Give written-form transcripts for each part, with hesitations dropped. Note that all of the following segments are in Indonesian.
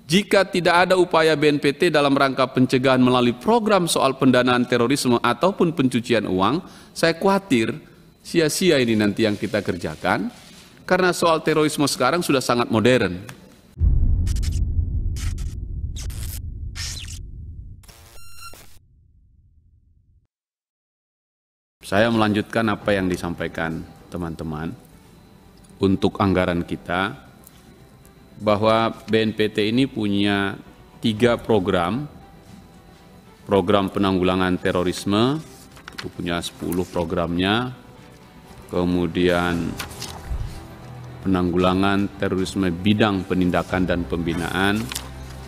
Jika tidak ada upaya BNPT dalam rangka pencegahan melalui program soal pendanaan terorisme ataupun pencucian uang, saya khawatir sia-sia ini nanti yang kita kerjakan, karena soal terorisme sekarang sudah sangat modern. Saya melanjutkan apa yang disampaikan teman-teman untuk anggaran kita, bahwa BNPT ini punya 3 program penanggulangan terorisme, itu punya 10 programnya, kemudian penanggulangan terorisme bidang penindakan dan pembinaan,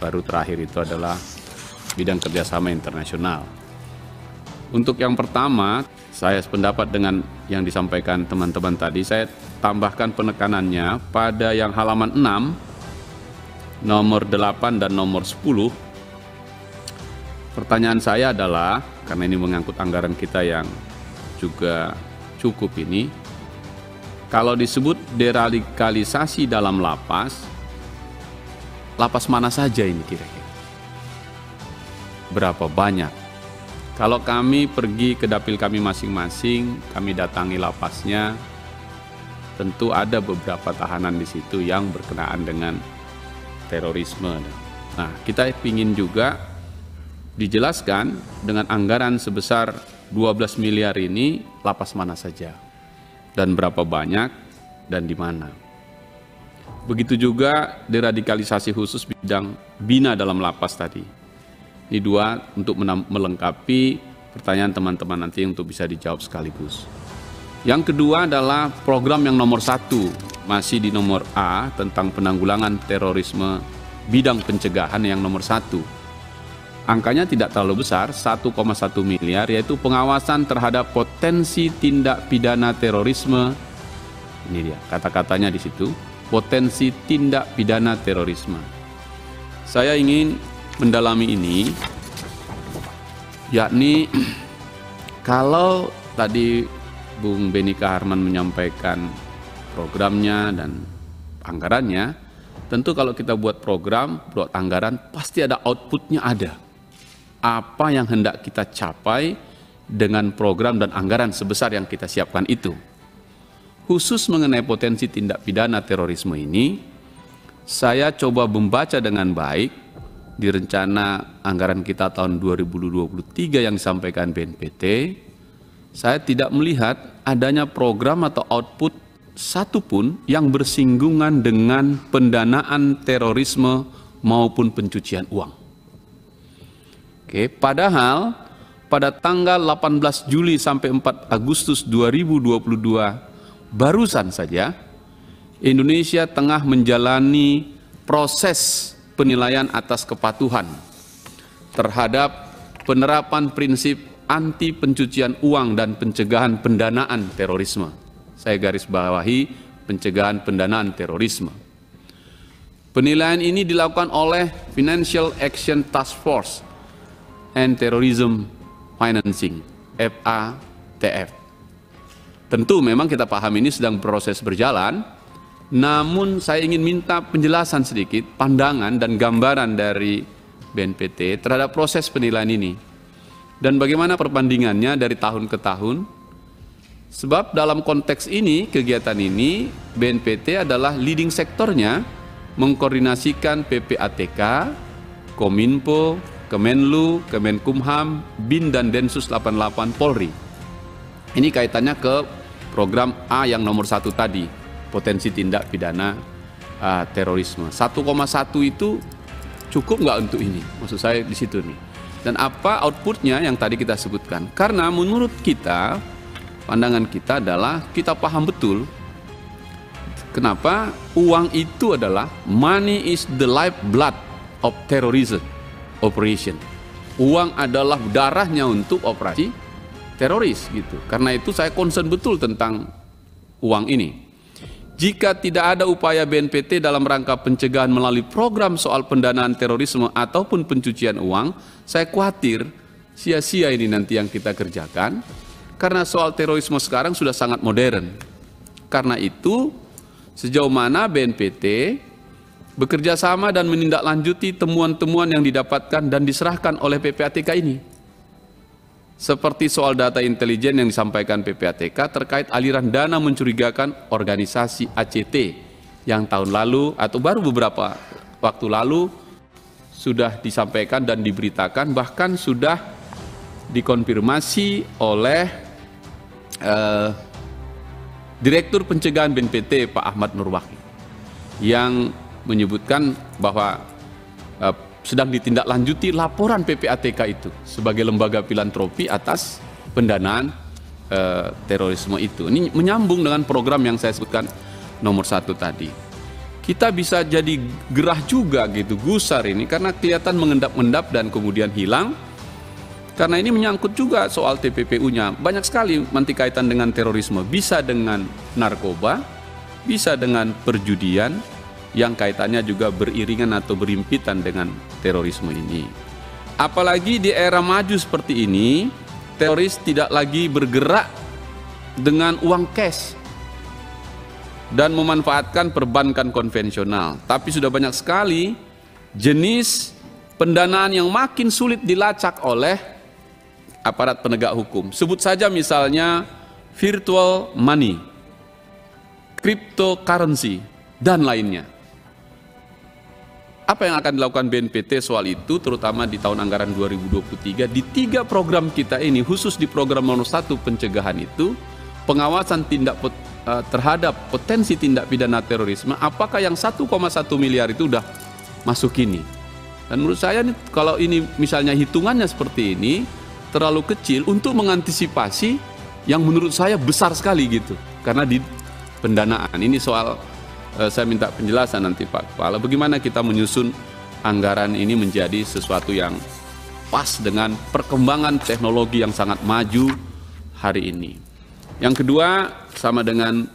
baru terakhir itu adalah bidang kerjasama internasional. Untuk yang pertama, saya sependapat dengan yang disampaikan teman-teman tadi, saya tambahkan penekanannya pada yang halaman 6, nomor 8 dan nomor 10. Pertanyaan saya adalah, karena ini mengangkut anggaran kita yang juga cukup ini, kalau disebut deradikalisasi dalam lapas mana saja ini kira-kira? Berapa banyak? Kalau kami pergi ke dapil kami masing-masing, kami datangi lapasnya, tentu ada beberapa tahanan di situ yang berkenaan dengan terorisme. Nah, kita ingin juga dijelaskan dengan anggaran sebesar 12 miliar ini lapas mana saja dan berapa banyak dan di mana. Begitu juga deradikalisasi khusus bidang bina dalam lapas tadi. Ini 2 untuk melengkapi pertanyaan teman-teman nanti untuk bisa dijawab sekaligus. Yang kedua adalah program yang nomor 1, masih di nomor A, tentang penanggulangan terorisme bidang pencegahan yang nomor 1. Angkanya tidak terlalu besar, 1,1 miliar, yaitu pengawasan terhadap potensi tindak pidana terorisme. Ini dia, kata-katanya di situ, potensi tindak pidana terorisme. Saya ingin mendalami ini, yakni kalau tadi Bung Benny Kaharman menyampaikan programnya dan anggarannya, tentu kalau kita buat program, buat anggaran, pasti ada outputnya ada. Apa yang hendak kita capai dengan program dan anggaran sebesar yang kita siapkan itu. Khusus mengenai potensi tindak pidana terorisme ini, saya coba membaca dengan baik di rencana anggaran kita tahun 2023 yang disampaikan BNPT. Saya tidak melihat adanya program atau output satupun yang bersinggungan dengan pendanaan terorisme maupun pencucian uang. Oke, padahal pada tanggal 18 Juli sampai 4 Agustus 2022 barusan saja Indonesia tengah menjalani proses penilaian atas kepatuhan terhadap penerapan prinsip anti pencucian uang dan pencegahan pendanaan terorisme. Saya garis bawahi pencegahan pendanaan terorisme. Penilaian ini dilakukan oleh Financial Action Task Force and Terrorism Financing, FATF. Tentu memang kita paham ini sedang proses berjalan, namun saya ingin minta penjelasan sedikit, pandangan dan gambaran dari BNPT terhadap proses penilaian ini. Dan bagaimana perbandingannya dari tahun ke tahun. Sebab dalam konteks ini, kegiatan ini, BNPT adalah leading sektornya, mengkoordinasikan PPATK, Kominfo, Kemenlu, Kemenkumham, BIN dan Densus 88 Polri. Ini kaitannya ke program A yang nomor 1 tadi, potensi tindak pidana terorisme. 1,1 itu cukup nggak untuk ini? Maksud saya di situ nih. Dan apa outputnya yang tadi kita sebutkan? Karena menurut kita, pandangan kita adalah kita paham betul kenapa uang itu adalah money is the lifeblood of terrorism operation. Uang adalah darahnya untuk operasi teroris gitu. Karena itu saya concern betul tentang uang ini. Jika tidak ada upaya BNPT dalam rangka pencegahan melalui program soal pendanaan terorisme ataupun pencucian uang, saya khawatir sia-sia ini nanti yang kita kerjakan, karena soal terorisme sekarang sudah sangat modern. Karena itu, sejauh mana BNPT bekerja sama dan menindaklanjuti temuan-temuan yang didapatkan dan diserahkan oleh PPATK ini. Seperti soal data intelijen yang disampaikan PPATK terkait aliran dana mencurigakan organisasi ACT yang tahun lalu atau baru beberapa waktu lalu sudah disampaikan dan diberitakan, bahkan sudah dikonfirmasi oleh Direktur Pencegahan BNPT Pak Ahmad Nurwahid yang menyebutkan bahwa sedang ditindaklanjuti laporan PPATK itu sebagai lembaga filantropi atas pendanaan terorisme itu. Ini menyambung dengan program yang saya sebutkan nomor 1 tadi. Kita bisa jadi gerah juga gitu, gusar ini karena kelihatan mengendap-endap dan kemudian hilang. Karena ini menyangkut juga soal TPPU-nya. Banyak sekali nanti kaitan dengan terorisme. Bisa dengan narkoba, bisa dengan perjudian, yang kaitannya juga beriringan atau berimpitan dengan terorisme ini. Apalagi di era maju seperti ini, teroris tidak lagi bergerak dengan uang cash dan memanfaatkan perbankan konvensional. Tapi sudah banyak sekali jenis pendanaan yang makin sulit dilacak oleh aparat penegak hukum. Sebut saja misalnya virtual money, cryptocurrency, dan lainnya. Apa yang akan dilakukan BNPT soal itu, terutama di tahun anggaran 2023, di 3 program kita ini, khusus di program nomor 1 pencegahan itu, pengawasan terhadap potensi tindak pidana terorisme, apakah yang 1,1 miliar itu udah masuk ini? Dan menurut saya kalau ini misalnya hitungannya seperti ini, terlalu kecil untuk mengantisipasi yang menurut saya besar sekali gitu. Karena di pendanaan, ini soal saya minta penjelasan nanti Pak Kepala, bagaimana kita menyusun anggaran ini menjadi sesuatu yang pas dengan perkembangan teknologi yang sangat maju hari ini. Yang kedua, sama dengan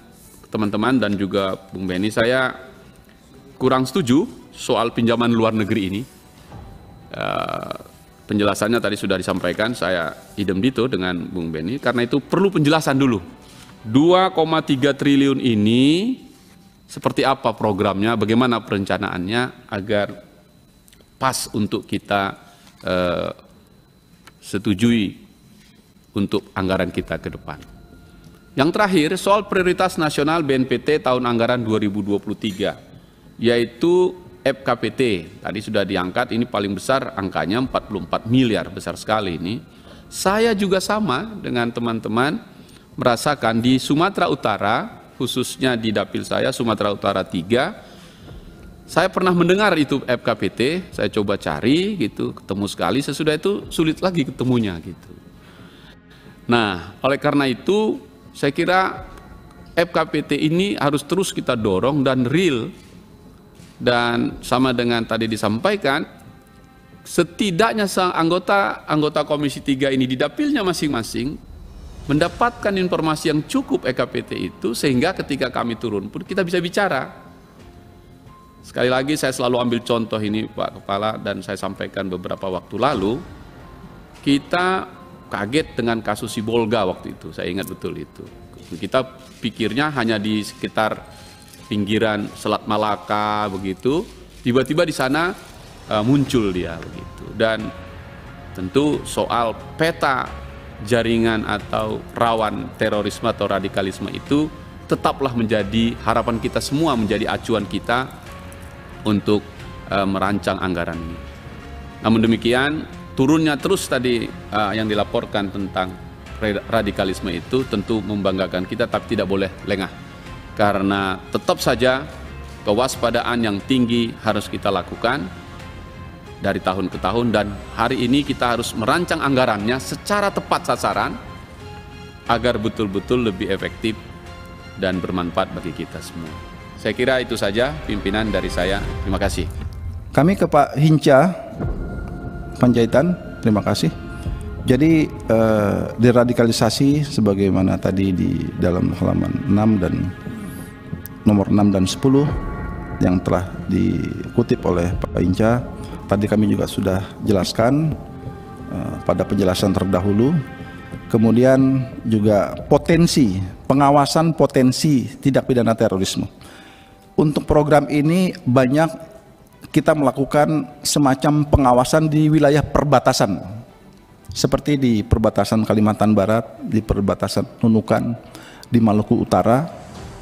teman-teman dan juga Bung Benny, saya kurang setuju soal pinjaman luar negeri ini. Penjelasannya tadi sudah disampaikan, saya idem dito dengan Bung Benny, karena itu perlu penjelasan dulu. 2,3 triliun ini seperti apa programnya, bagaimana perencanaannya agar pas untuk kita setujui untuk anggaran kita ke depan. Yang terakhir, soal prioritas nasional BNPT tahun anggaran 2023, yaitu FKPT. Tadi sudah diangkat, ini paling besar angkanya 44 miliar, besar sekali ini. Saya juga sama dengan teman-teman merasakan di Sumatera Utara, khususnya di dapil saya, Sumatera Utara 3, saya pernah mendengar itu FKPT, saya coba cari gitu, ketemu sekali, sesudah itu sulit lagi ketemunya gitu. Nah, oleh karena itu saya kira FKPT ini harus terus kita dorong dan real, dan sama dengan tadi disampaikan, setidaknya anggota Komisi 3 ini di dapilnya masing-masing mendapatkan informasi yang cukup FKPT itu, sehingga ketika kami turun pun kita bisa bicara. Sekali lagi saya selalu ambil contoh ini Pak Kepala, dan saya sampaikan beberapa waktu lalu, kita kaget dengan kasus Sibolga waktu itu, saya ingat betul itu. Kita pikirnya hanya di sekitar pinggiran Selat Malaka begitu, tiba-tiba di sana muncul dia begitu. Dan tentu soal peta jaringan atau rawan terorisme atau radikalisme itu tetaplah menjadi harapan kita semua, menjadi acuan kita untuk merancang anggaran ini. Namun demikian, turunnya terus tadi yang dilaporkan tentang radikalisme itu tentu membanggakan kita, tapi tidak boleh lengah. Karena tetap saja kewaspadaan yang tinggi harus kita lakukan dari tahun ke tahun, dan hari ini kita harus merancang anggarannya secara tepat sasaran agar betul-betul lebih efektif dan bermanfaat bagi kita semua. Saya kira itu saja pimpinan dari saya. Terima kasih. Kami ke Pak Hinca Panjaitan, terima kasih. Jadi deradikalisasi sebagaimana tadi di dalam halaman 6 dan nomor 6 dan 10 yang telah dikutip oleh Pak Hinca, tadi kami juga sudah jelaskan pada penjelasan terdahulu. Kemudian juga potensi, pengawasan potensi tindak pidana terorisme. Untuk program ini banyak kita melakukan semacam pengawasan di wilayah perbatasan, seperti di perbatasan Kalimantan Barat, di perbatasan Nunukan, di Maluku Utara,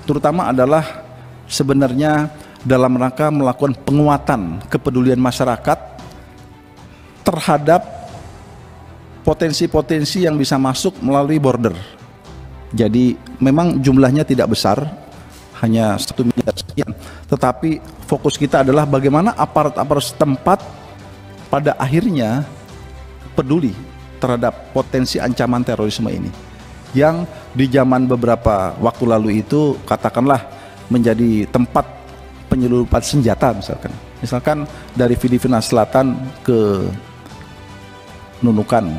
terutama adalah sebenarnya dalam rangka melakukan penguatan kepedulian masyarakat terhadap potensi-potensi yang bisa masuk melalui border. Jadi memang jumlahnya tidak besar, hanya 1 miliar sekian, tetapi fokus kita adalah bagaimana aparat-aparat setempat pada akhirnya peduli terhadap potensi ancaman terorisme ini, yang di zaman beberapa waktu lalu itu katakanlah menjadi tempat penyelundupan senjata misalkan dari Filipina Selatan ke Nunukan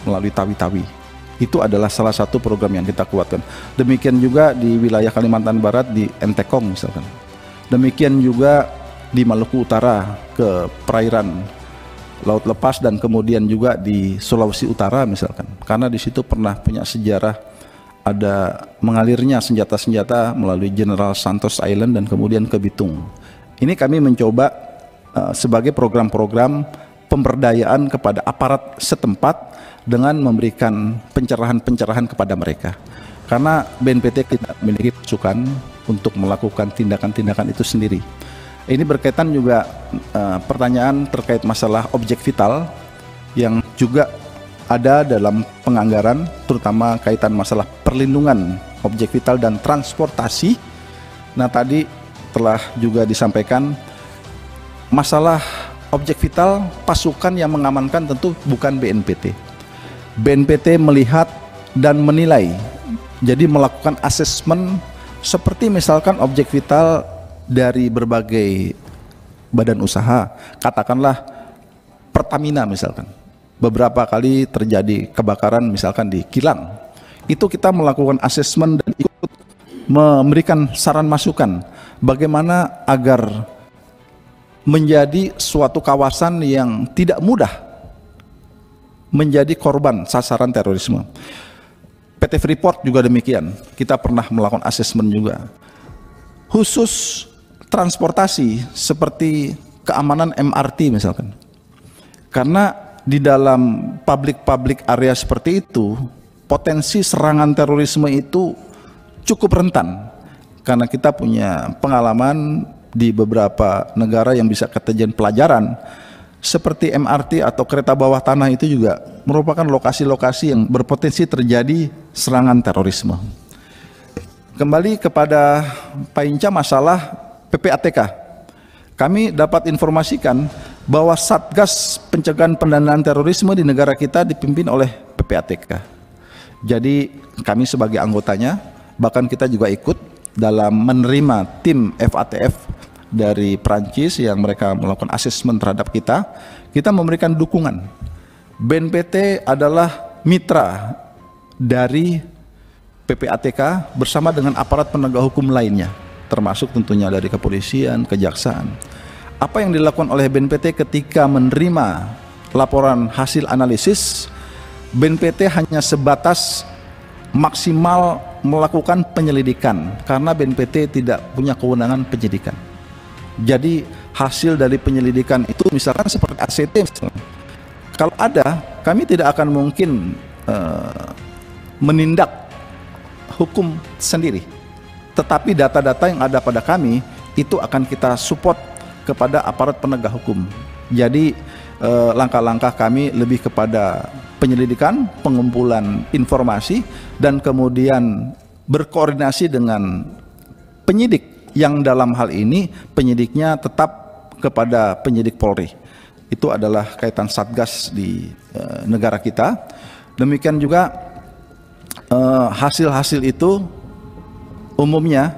melalui Tawi-Tawi. Itu adalah salah satu program yang kita kuatkan. Demikian juga di wilayah Kalimantan Barat di Entekong misalkan. Demikian juga di Maluku Utara ke perairan Laut Lepas, dan kemudian juga di Sulawesi Utara misalkan. Karena di situ pernah punya sejarah ada mengalirnya senjata-senjata melalui General Santos Island dan kemudian ke Bitung. Ini kami mencoba sebagai program-program pemberdayaan kepada aparat setempat dengan memberikan pencerahan-pencerahan kepada mereka. Karena BNPT tidak memiliki pasukan untuk melakukan tindakan-tindakan itu sendiri. Ini berkaitan juga pertanyaan terkait masalah objek vital yang juga ada dalam penganggaran, terutama kaitan masalah perlindungan objek vital dan transportasi. Nah, tadi telah juga disampaikan masalah objek vital, pasukan yang mengamankan tentu bukan BNPT. BNPT melihat dan menilai, jadi melakukan asesmen seperti misalkan objek vital dari berbagai badan usaha, katakanlah Pertamina misalkan. Beberapa kali terjadi kebakaran misalkan di kilang. Itu kita melakukan asesmen dan ikut memberikan saran masukan bagaimana agar menjadi suatu kawasan yang tidak mudah menjadi korban sasaran terorisme. PT Freeport juga demikian, kita pernah melakukan asesmen juga. Khusus transportasi seperti keamanan MRT misalkan. Karena di dalam public area seperti itu, potensi serangan terorisme itu cukup rentan. Karena kita punya pengalaman di beberapa negara yang bisa kejadian pelajaran, seperti MRT atau kereta bawah tanah itu juga merupakan lokasi-lokasi yang berpotensi terjadi serangan terorisme. Kembali kepada Pak Hinca masalah PPATK. Kami dapat informasikan bahwa Satgas Pencegahan Pendanaan Terorisme di negara kita dipimpin oleh PPATK. Jadi kami sebagai anggotanya, bahkan kita juga ikut dalam menerima tim FATF dari Prancis yang mereka melakukan asesmen terhadap kita. Kita memberikan dukungan. BNPT adalah mitra dari PPATK bersama dengan aparat penegak hukum lainnya, termasuk tentunya dari kepolisian, kejaksaan. Apa yang dilakukan oleh BNPT ketika menerima laporan hasil analisis, BNPT hanya sebatas maksimal melakukan penyelidikan karena BNPT tidak punya kewenangan penyidikan. Jadi hasil dari penyelidikan itu misalkan seperti ACT misalnya, kalau ada, kami tidak akan mungkin menindak hukum sendiri, tetapi data-data yang ada pada kami itu akan kita support kepada aparat penegak hukum. Jadi langkah-langkah kami lebih kepada penyelidikan, pengumpulan informasi, dan kemudian berkoordinasi dengan penyidik yang dalam hal ini penyidiknya tetap kepada penyidik Polri. Itu adalah kaitan Satgas di negara kita. Demikian juga hasil-hasil itu umumnya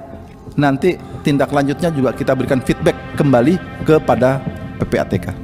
nanti tindak lanjutnya juga kita berikan feedback kembali kepada PPATK.